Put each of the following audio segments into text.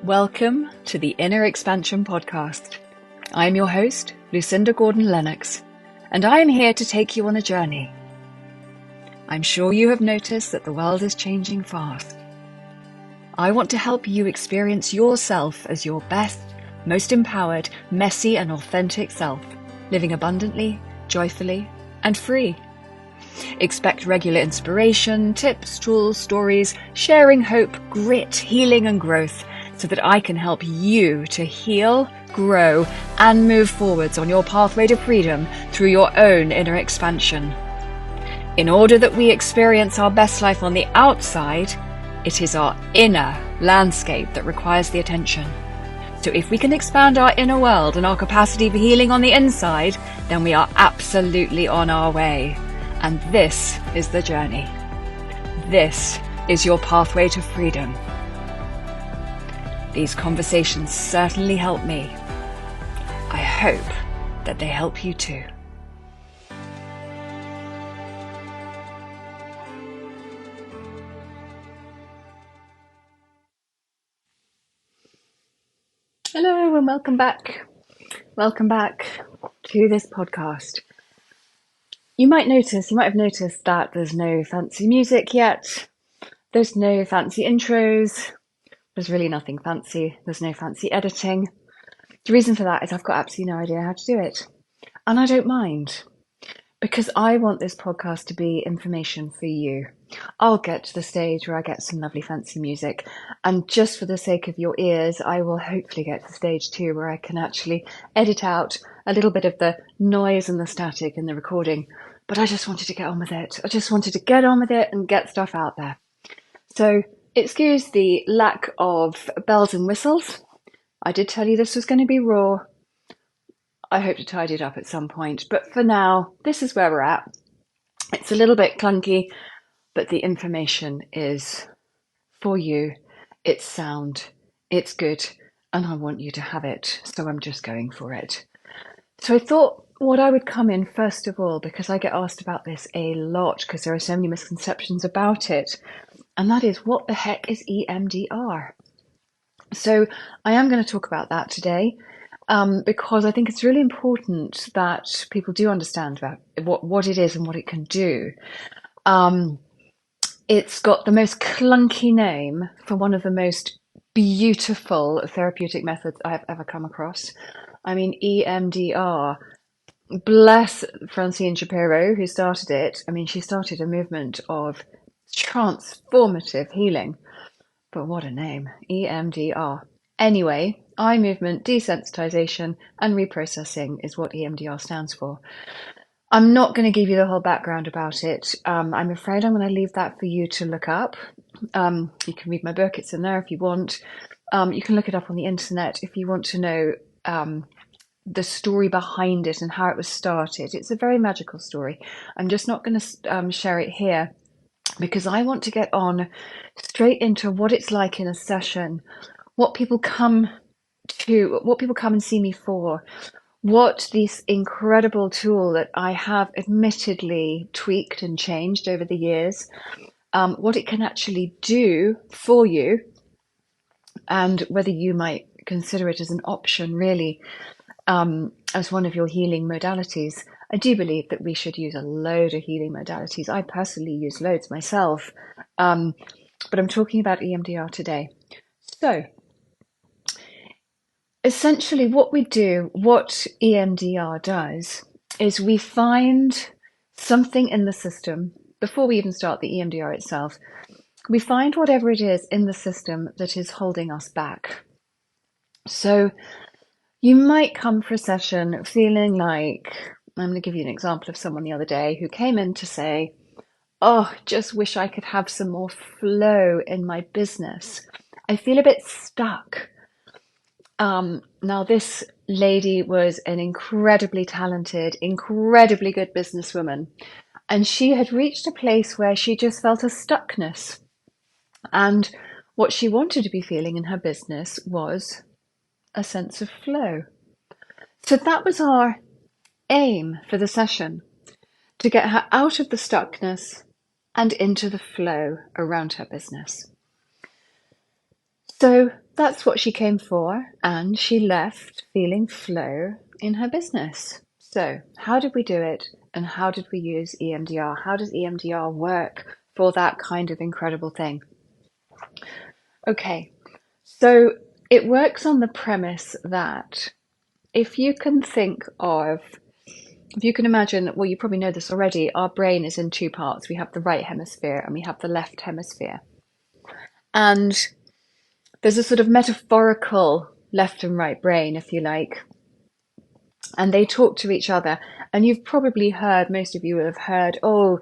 Welcome to the Inner Expansion Podcast. I'm your host, Lucinda Gordon-Lennox, and I am here to take you on a journey. I'm sure you have noticed that the world is changing fast. I want to help you experience yourself as your best, most empowered, messy and authentic self, living abundantly, joyfully, and free. Expect regular inspiration, tips, tools, stories, sharing hope, grit, healing and growth, so that I can help you to heal, grow, and move forwards on your pathway to freedom through your own inner expansion. In order that we experience our best life on the outside, it is our inner landscape that requires the attention. So if we can expand our inner world and our capacity for healing on the inside, then we are absolutely on our way. And this is the journey. This is your pathway to freedom. These conversations certainly help me. I hope that they help you too. Hello and welcome back. Welcome back to this podcast. You might have noticed that there's no fancy music yet. There's no fancy intros. There's really nothing fancy. There's no fancy editing. The reason for that is I've got absolutely no idea how to do it. And I don't mind, because I want this podcast to be information for you. I'll get to the stage where I get some lovely fancy music. And just for the sake of your ears, I will hopefully get to the stage too where I can actually edit out a little bit of the noise and the static in the recording. But I just wanted to get on with it. I just wanted to get on with it and get stuff out there. So excuse the lack of bells and whistles. I did tell you this was going to be raw. I hope to tidy it up at some point. But for now, this is where we're at. It's a little bit clunky, but the information is for you. It's sound, it's good, and I want you to have it. So I'm just going for it. So I thought what I would come in first of all, because I get asked about this a lot, because there are so many misconceptions about it. And that is, what the heck is EMDR? So I am going to talk about that today, because I think it's really important that people do understand about what it is and what it can do. It's got the most clunky name for one of the most beautiful therapeutic methods I have ever come across. I mean, EMDR. Bless Francine Shapiro, who started it. I mean, she started a movement of transformative healing. But what a name, EMDR. Anyway, eye movement desensitization and reprocessing is what EMDR stands for. I'm not going to give you the whole background about it. I'm afraid I'm going to leave that for you to look up. You can read my book, it's in there if you want. You can look it up on the internet if you want to know the story behind it and how it was started. It's a very magical story. I'm just not going to share it here, because I want to get on straight into what it's like in a session, what people come and see me for, what this incredible tool that I have admittedly tweaked and changed over the years, what it can actually do for you, and whether you might consider it as an option really, as one of your healing modalities. I do believe that we should use a load of healing modalities. I personally use loads myself, but I'm talking about EMDR today. So essentially what EMDR does is we find something in the system, before we even start the EMDR itself, we find whatever it is in the system that is holding us back. So you might come for a session feeling like, I'm going to give you an example of someone the other day who came in to say, oh, just wish I could have some more flow in my business. I feel a bit stuck. Now, this lady was an incredibly talented, incredibly good businesswoman, and she had reached a place where she just felt a stuckness. And what she wanted to be feeling in her business was a sense of flow. So that was our aim for the session, to get her out of the stuckness and into the flow around her business. So that's what she came for, and she left feeling flow in her business. So, how did we do it, and how did we use EMDR? How does EMDR work for that kind of incredible thing? Okay, so it works on the premise that if you can imagine, well, you probably know this already, our brain is in two parts. We have the right hemisphere and we have the left hemisphere. And there's a sort of metaphorical left and right brain, if you like, and they talk to each other. And you've probably heard, most of you will have heard, or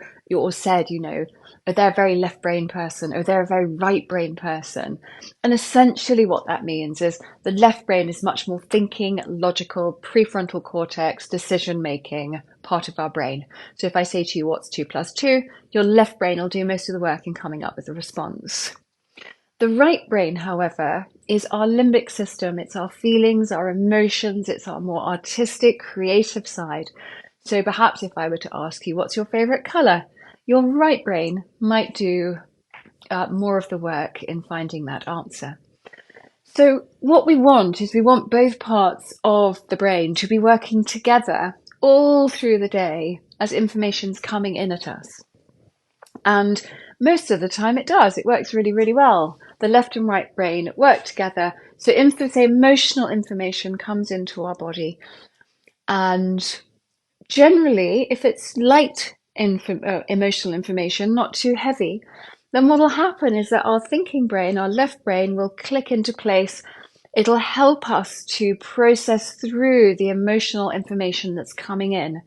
said, oh, they're a very left brain person, or they're a very right brain person. And essentially what that means is the left brain is much more thinking, logical, prefrontal cortex, decision making part of our brain. So if I say to you, what's 2 plus 2, your left brain will do most of the work in coming up with a response. The right brain, however, is our limbic system. It's our feelings, our emotions, it's our more artistic, creative side. So perhaps if I were to ask you, what's your favorite color? Your right brain might do more of the work in finding that answer. So what we want both parts of the brain to be working together all through the day as information's coming in at us. And most of the time it does. It works really, really well. The left and right brain work together. So emotional information comes into our body. And generally, if it's light emotional information, not too heavy, then what will happen is that our thinking brain, our left brain, will click into place. It'll help us to process through the emotional information that's coming in.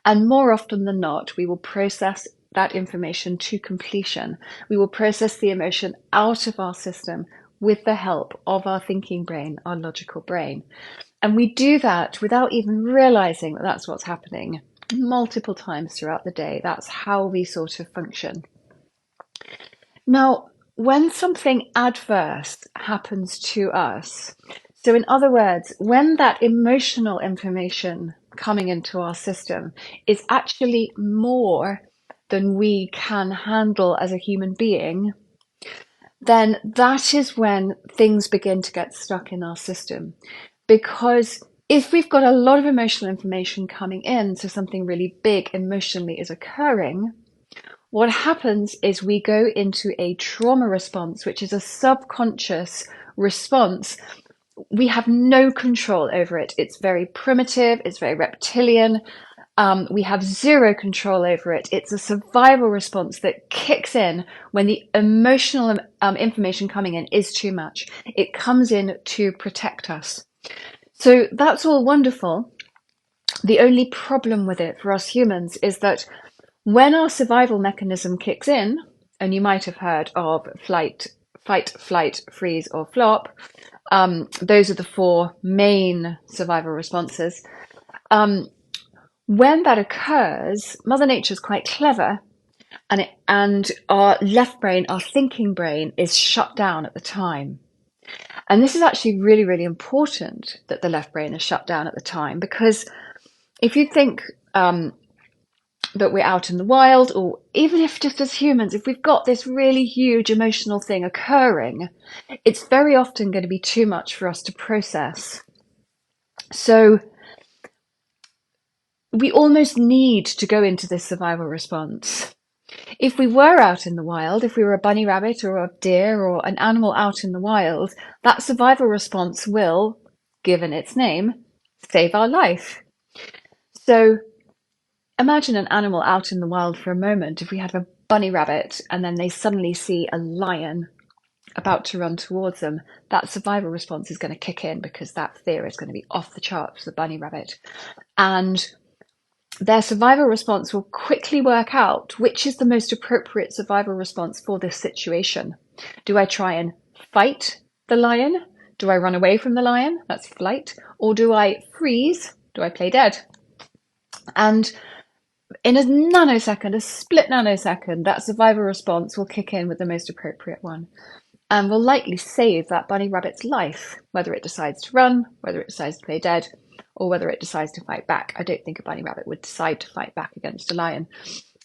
And more often than not, we will process that information to completion. We will process the emotion out of our system with the help of our thinking brain, our logical brain. And we do that without even realizing that that's what's happening multiple times throughout the day. That's how we sort of function. Now, when something adverse happens to us, so in other words, when that emotional information coming into our system is actually more than we can handle as a human being, then that is when things begin to get stuck in our system. Because if we've got a lot of emotional information coming in, so something really big emotionally is occurring, what happens is we go into a trauma response, which is a subconscious response. We have no control over it. It's very primitive. It's very reptilian. We have zero control over it. It's a survival response that kicks in when the emotional information coming in is too much. It comes in to protect us. So that's all wonderful. The only problem with it for us humans is that when our survival mechanism kicks in, and you might have heard of fight, flight, freeze, or flop, those are the 4 main survival responses. When that occurs, Mother Nature's quite clever, and our left brain, our thinking brain, is shut down at the time. And this is actually really, really important that the left brain is shut down at the time, because if you think that we're out in the wild, or even if just as humans, if we've got this really huge emotional thing occurring, it's very often going to be too much for us to process. So we almost need to go into this survival response. If we were out in the wild, if we were a bunny rabbit or a deer or an animal out in the wild, that survival response will, given its name, save our life. So imagine an animal out in the wild for a moment. If we had a bunny rabbit and then they suddenly see a lion about to run towards them, that survival response is going to kick in because that fear is going to be off the charts for the bunny rabbit. And their survival response will quickly work out which is the most appropriate survival response for this situation. Do I try and fight the lion? Do I run away from the lion? That's flight. Or do I freeze? Do I play dead? And in a nanosecond, a split nanosecond, that survival response will kick in with the most appropriate one and will likely save that bunny rabbit's life, whether it decides to run, whether it decides to play dead, or whether it decides to fight back. I don't think a bunny rabbit would decide to fight back against a lion,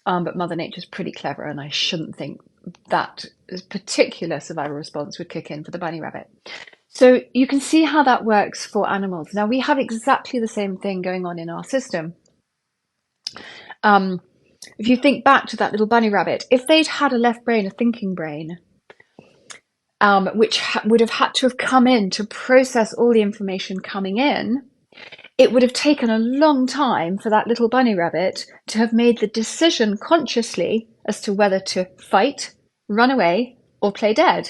but Mother Nature's pretty clever, and I shouldn't think that particular survival response would kick in for the bunny rabbit. So you can see how that works for animals. Now, we have exactly the same thing going on in our system. If you think back to that little bunny rabbit, if they'd had a left brain, a thinking brain, which would have had to have come in to process all the information coming in, it would have taken a long time for that little bunny rabbit to have made the decision consciously as to whether to fight, run away, or play dead,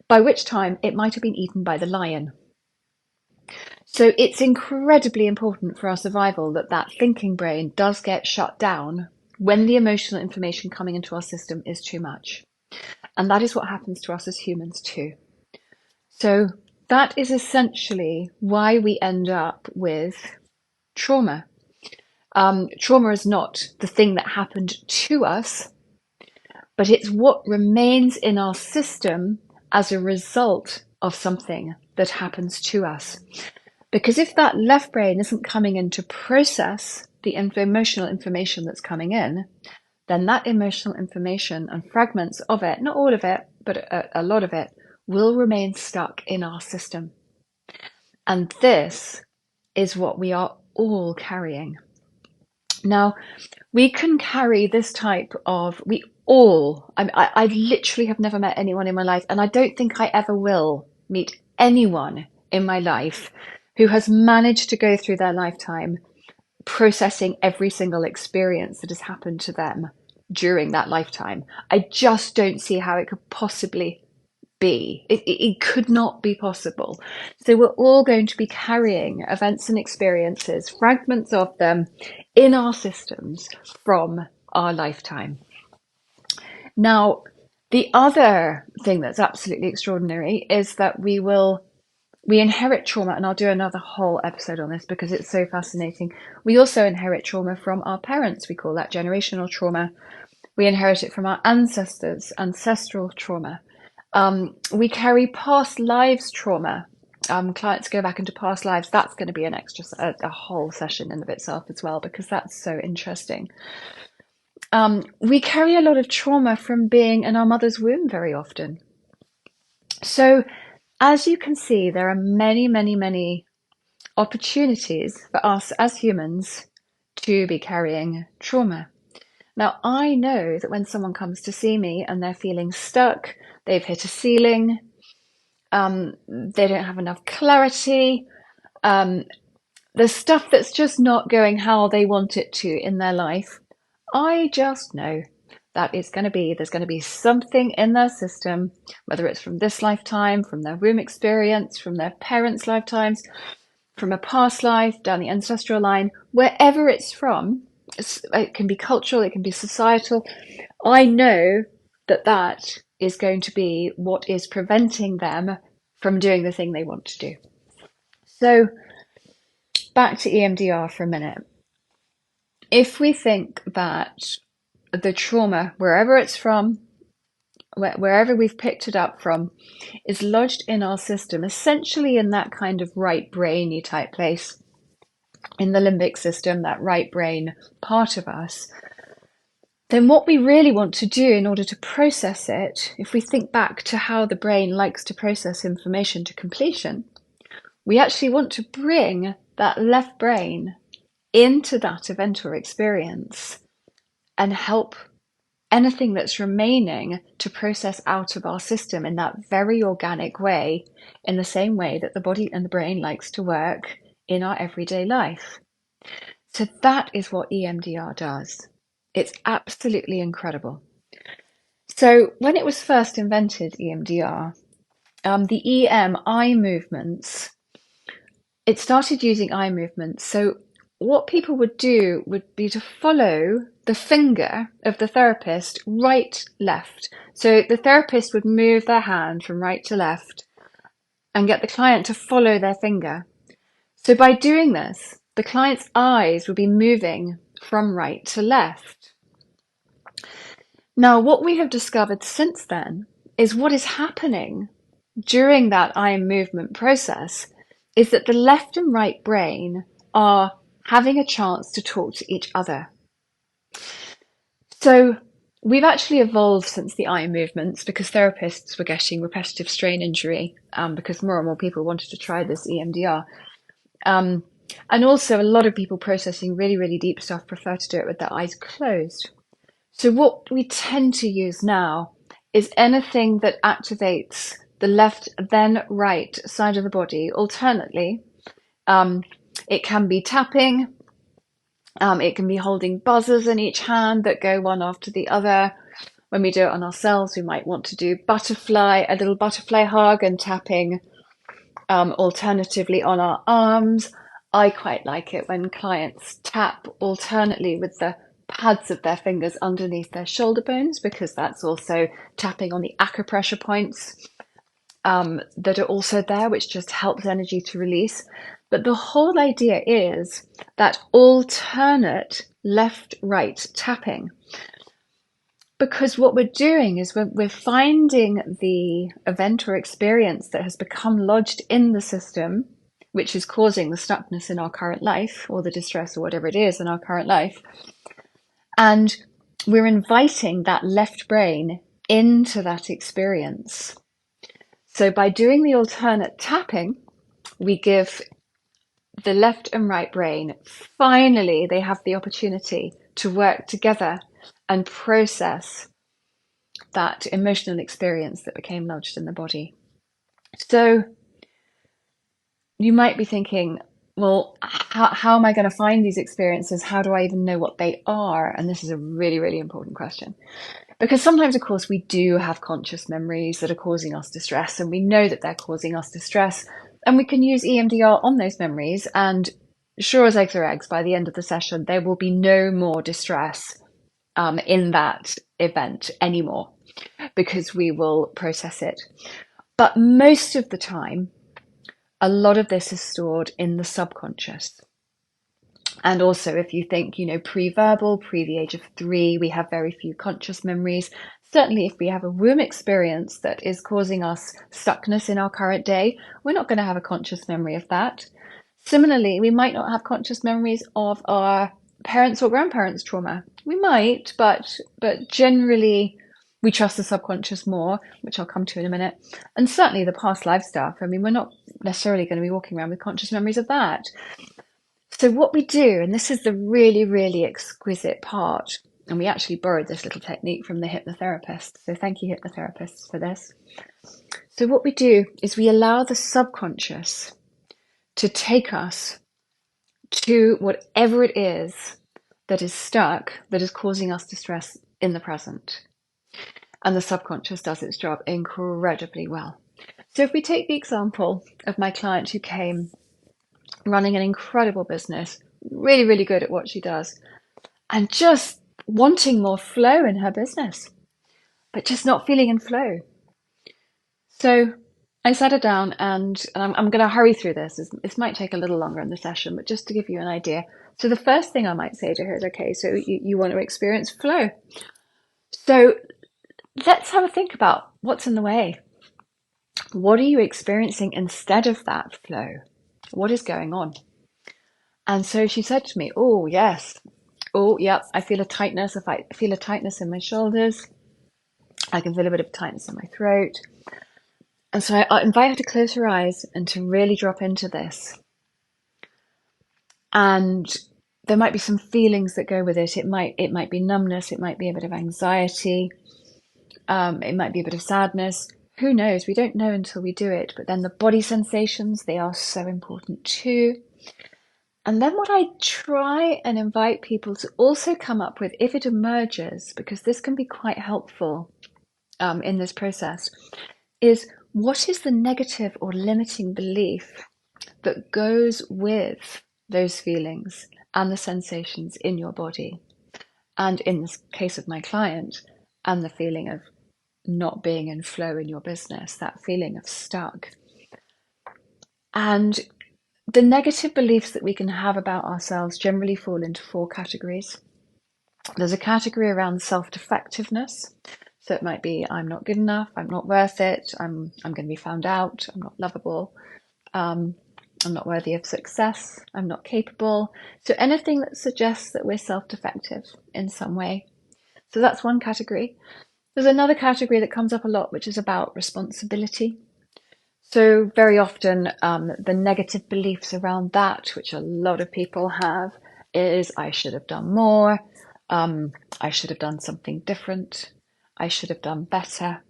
by which time it might have been eaten by the lion. So it's incredibly important for our survival that that thinking brain does get shut down when the emotional information coming into our system is too much. And that is what happens to us as humans too. So that is essentially why we end up with trauma. Trauma is not the thing that happened to us, but it's what remains in our system as a result of something that happens to us. Because if that left brain isn't coming in to process the emotional information that's coming in, then that emotional information and fragments of it, not all of it, but a lot of it, will remain stuck in our system. And this is what we are all carrying. Now, we can carry this type of, I literally have never met anyone in my life, and I don't think I ever will meet anyone in my life who has managed to go through their lifetime processing every single experience that has happened to them during that lifetime. I just don't see how it could possibly be. It could not be possible. So we're all going to be carrying events and experiences, fragments of them, in our systems from our lifetime. Now, the other thing that's absolutely extraordinary is that we inherit trauma, and I'll do another whole episode on this because it's so fascinating. We also inherit trauma from our parents. We call that generational trauma. We inherit it from our ancestors, ancestral trauma. We carry past lives trauma. Clients go back into past lives. That's going to be a whole session in of itself as well, because that's so interesting. We carry a lot of trauma from being in our mother's womb very often. So as you can see, there are many, many, many opportunities for us as humans to be carrying trauma. Now, I know that when someone comes to see me and they're feeling stuck, they've hit a ceiling, they don't have enough clarity, there's stuff that's just not going how they want it to in their life, I just know that there's going to be something in their system, whether it's from this lifetime, from their womb experience, from their parents' lifetimes, from a past life, down the ancestral line, wherever it's from. It can be cultural, it can be societal. I know that that is going to be what is preventing them from doing the thing they want to do. So back to EMDR for a minute. If we think that the trauma, wherever it's from, wherever we've picked it up from, is lodged in our system, essentially in that kind of right brainy type place, in the limbic system, that right brain part of us, then what we really want to do in order to process it, if we think back to how the brain likes to process information to completion, we actually want to bring that left brain into that event or experience and help anything that's remaining to process out of our system in that very organic way, in the same way that the body and the brain likes to work in our everyday life. So that is what EMDR does. It's absolutely incredible. So when it was first invented, EMDR, the eye movements, it started using eye movements. So what people would do would be to follow the finger of the therapist right, left. So the therapist would move their hand from right to left and get the client to follow their finger. So by doing this, the client's eyes would be moving from right to left. Now, what we have discovered since then is what is happening during that eye movement process is that the left and right brain are having a chance to talk to each other. So We've actually evolved since the eye movements because therapists were getting repetitive strain injury because more and more people wanted to try this EMDR. Um, and also, a lot of people processing really, really deep stuff prefer to do it with their eyes closed. So, what we tend to use now is anything that activates the left, then right side of the body alternately. It can be tapping, it can be holding buzzers in each hand that go one after the other. When we do it on ourselves, we might want to do a little butterfly hug and tapping alternatively on our arms. I quite like it when clients tap alternately with the pads of their fingers underneath their shoulder bones, because that's also tapping on the acupressure points that are also there, which just helps energy to release. But the whole idea is that alternate left-right tapping. Because what we're doing is we're finding the event or experience that has become lodged in the system, which is causing the stuckness in our current life, or the distress, or whatever it is in our current life. And we're inviting that left brain into that experience. So by doing the alternate tapping, we give the left and right brain, finally, they have the opportunity to work together and process that emotional experience that became lodged in the body. So you might be thinking, well, how am I going to find these experiences? How do I even know what they are? And this is a really, really important question. Because sometimes, of course, we do have conscious memories that are causing us distress, and we know that they're causing us distress, and we can use EMDR on those memories. And sure as eggs are eggs, by the end of the session, there will be no more distress in that event anymore, because we will process it. But most of the time, a lot of this is stored in the subconscious. And also, if you think, pre-verbal, pre the age of 3, we have very few conscious memories. Certainly, if we have a womb experience that is causing us stuckness in our current day, we're not going to have a conscious memory of that. Similarly, we might not have conscious memories of our parents' or grandparents' trauma. We might, but generally, we trust the subconscious more, which I'll come to in a minute. And certainly the past life stuff. I mean, we're not necessarily going to be walking around with conscious memories of that. So what we do, and this is the really, really exquisite part, and we actually borrowed this little technique from the hypnotherapist. So thank you, hypnotherapists, for this. So what we do is we allow the subconscious to take us to whatever it is that is stuck, that is causing us distress in the present. And the subconscious does its job incredibly well. So if we take the example of my client who came running an incredible business, really, really good at what she does, and just wanting more flow in her business, but just not feeling in flow. So I sat her down, and I'm going to hurry through this. This might take a little longer in the session, but just to give you an idea. So the first thing I might say to her is, okay, so you want to experience flow. So let's have a think about what's in the way. What are you experiencing instead of that flow? What is going on? And so she said to me, oh, yes. Oh, yep, I feel a tightness. If I feel a tightness in my shoulders, I can feel a bit of tightness in my throat. And so I invite her to close her eyes and to really drop into this. And there might be some feelings that go with it. It might be numbness. It might be a bit of anxiety. It might be a bit of sadness. Who knows? We don't know until we do it. But then the body sensations, they are so important too. And then what I try and invite people to also come up with, if it emerges, because this can be quite helpful in this process, is what is the negative or limiting belief that goes with those feelings and the sensations in your body? And in this case of my client, and the feeling of not being in flow in your business, that feeling of stuck. And the negative beliefs that we can have about ourselves generally fall into 4 categories. There's a category around self-defectiveness. So it might be, I'm not good enough, I'm not worth it, I'm going to be found out, I'm not lovable, I'm not worthy of success, I'm not capable. So anything that suggests that we're self-defective in some way. So that's one category. There's another category that comes up a lot, which is about responsibility. So very often, the negative beliefs around that, which a lot of people have, is I should have done more, I should have done something different, I should have done better.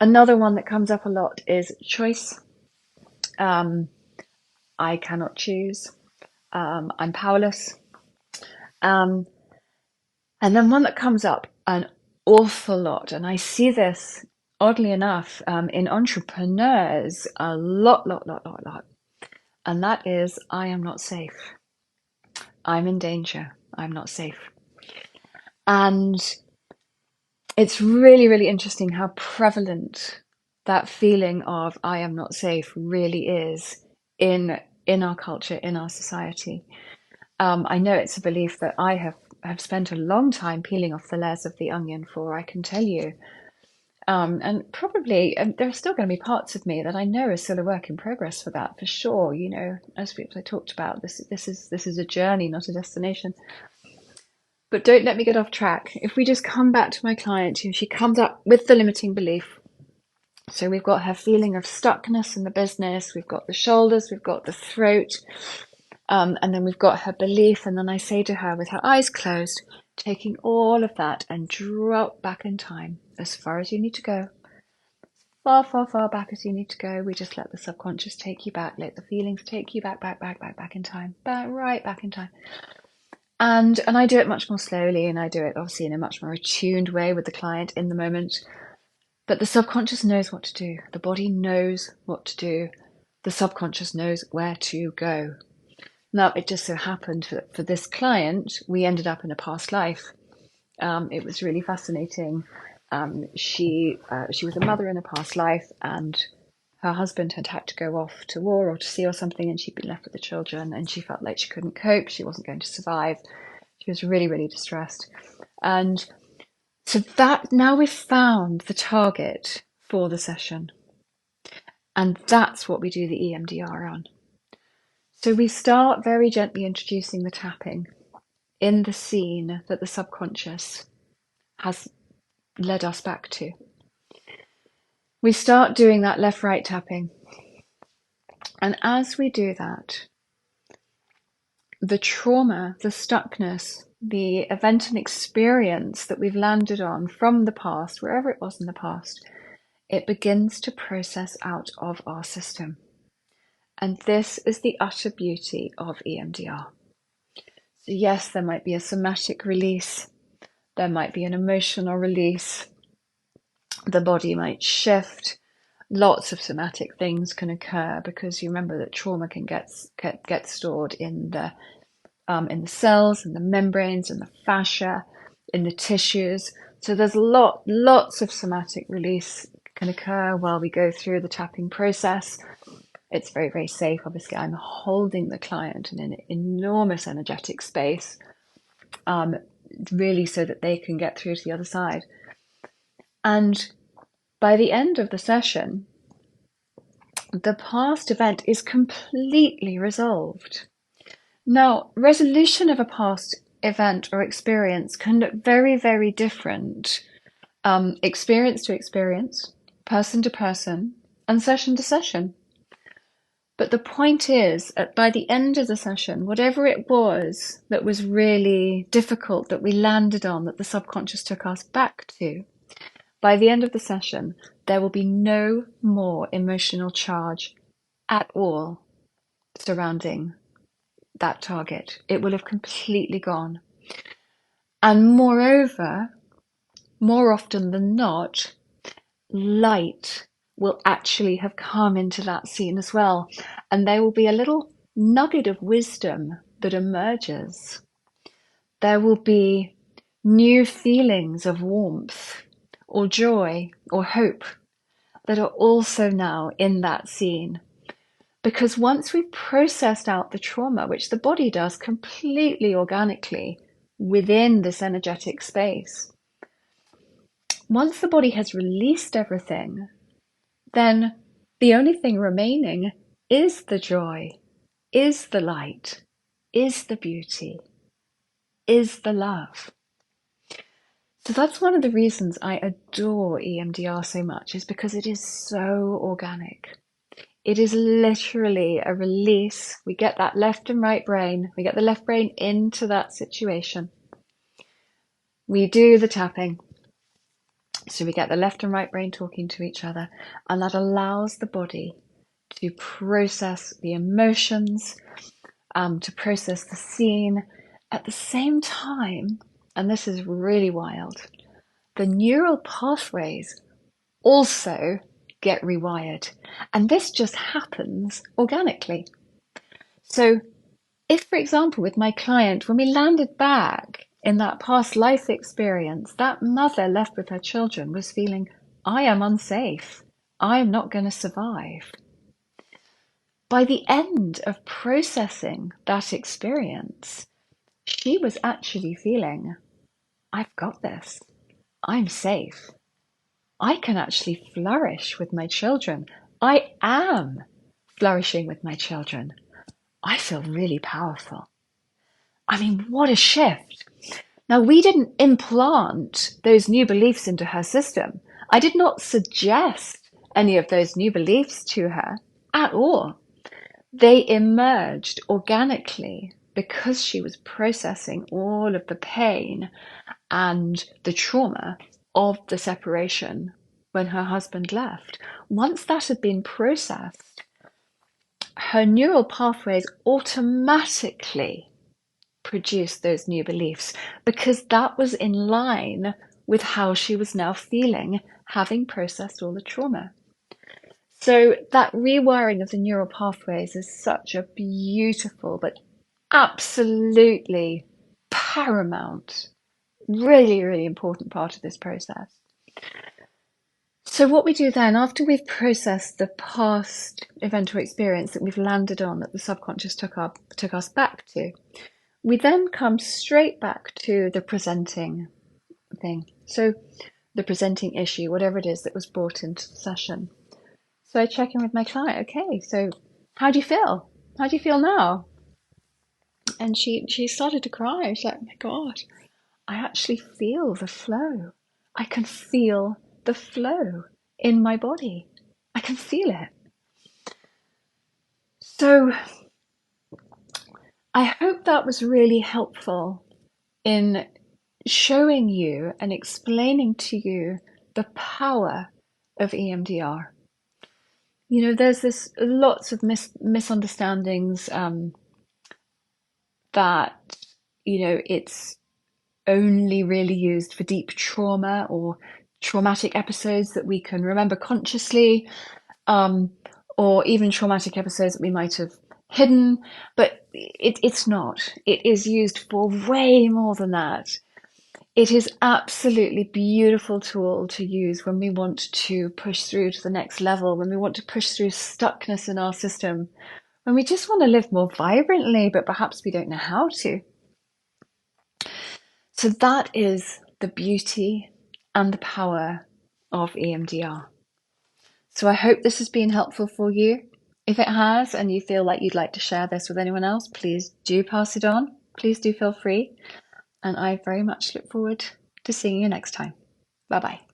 Another one that comes up a lot is choice. I cannot choose. I'm powerless. And then one that comes up an awful lot, and I see this oddly enough in entrepreneurs a lot, and that is I am not safe. I'm in danger. I'm not safe. And it's really, really interesting how prevalent that feeling of I am not safe really is in our culture, in our society. I know it's a belief that I have spent a long time peeling off the layers of the onion for, I can tell you. And probably there are still going to be parts of me that I know are still a work in progress for that, for sure. You know, as I talked about, this is a journey, not a destination. But don't let me get off track. If we just come back to my client, she comes up with the limiting belief. So we've got her feeling of stuckness in the business, we've got the shoulders, we've got the throat, and then we've got her belief. And then I say to her with her eyes closed, taking all of that and drop back in time as far as you need to go. Far, far, far back as you need to go. We just let the subconscious take you back, let the feelings take you back in time, right back in time. And I do it much more slowly, and I do it obviously in a much more attuned way with the client in the moment. But the subconscious knows what to do. The body knows what to do. The subconscious knows where to go. Now, it just so happened that for this client, we ended up in a past life. It was really fascinating. She was a mother in a past life, and her husband had had to go off to war or to sea or something, and she'd been left with the children, and she felt like she couldn't cope. She wasn't going to survive. She was really, really distressed. And so that now we've found the target for the session. And that's what we do the EMDR on. So we start very gently introducing the tapping in the scene that the subconscious has led us back to. We start doing that left-right tapping. And as we do that, the trauma, the stuckness, the event and experience that we've landed on from the past, wherever it was in the past, it begins to process out of our system. And this is the utter beauty of EMDR. So yes, there might be a somatic release, there might be an emotional release, the body might shift, lots of somatic things can occur because you remember that trauma can get stored in the cells, in the membranes, in the fascia, in the tissues. So there's lots of somatic release can occur while we go through the tapping process. It's very, very safe. Obviously, I'm holding the client in an enormous energetic space, really so that they can get through to the other side. And by the end of the session, the past event is completely resolved. Now, resolution of a past event or experience can look very, very different, experience to experience, person to person, and session to session. But the point is, by the end of the session, whatever it was that was really difficult that we landed on, that the subconscious took us back to, by the end of the session, there will be no more emotional charge at all surrounding that target. It will have completely gone. And moreover, more often than not, light will actually have come into that scene as well. And there will be a little nugget of wisdom that emerges. There will be new feelings of warmth or joy or hope that are also now in that scene. Because once we've processed out the trauma, which the body does completely organically within this energetic space, once the body has released everything, then the only thing remaining is the joy, is the light, is the beauty, is the love. So that's one of the reasons I adore EMDR so much, is because it is so organic. It is literally a release. We get that left and right brain. We get the left brain into that situation. We do the tapping. So we get the left and right brain talking to each other, and that allows the body to process the emotions, to process the scene. At the same time, and this is really wild, the neural pathways also get rewired. And this just happens organically. So if, for example, with my client, when we landed back in that past life experience, that mother left with her children was feeling, I am unsafe. I am not going to survive. By the end of processing that experience, she was actually feeling, I've got this. I'm safe. I can actually flourish with my children. I am flourishing with my children. I feel really powerful. I mean, what a shift. Now, we didn't implant those new beliefs into her system. I did not suggest any of those new beliefs to her at all. They emerged organically because she was processing all of the pain and the trauma of the separation when her husband left. Once that had been processed, her neural pathways automatically produced those new beliefs because that was in line with how she was now feeling, having processed all the trauma. So that rewiring of the neural pathways is such a beautiful but absolutely paramount, really, really important part of this process. So what we do then, after we've processed the past event or experience that we've landed on, that the subconscious took us back to, we then come straight back to the presenting thing. So the presenting issue, whatever it is that was brought into the session. So I check in with my client. Okay, so how do you feel? How do you feel now? And she started to cry. She's like, oh my God, I actually feel the flow. I can feel the flow in my body. I can feel it. So I hope that was really helpful in showing you and explaining to you the power of EMDR. You know, there's this lots of misunderstandings that, you know, it's only really used for deep trauma or traumatic episodes that we can remember consciously, or even traumatic episodes that we might have hidden, but it's not. It is used for way more than that. It is absolutely beautiful tool to use when we want to push through to the next level, when we want to push through stuckness in our system, when we just want to live more vibrantly, but perhaps we don't know how to. So that is the beauty and the power of EMDR. So I hope this has been helpful for you. If it has, and you feel like you'd like to share this with anyone else, please do pass it on. Please do feel free. And I very much look forward to seeing you next time. Bye-bye.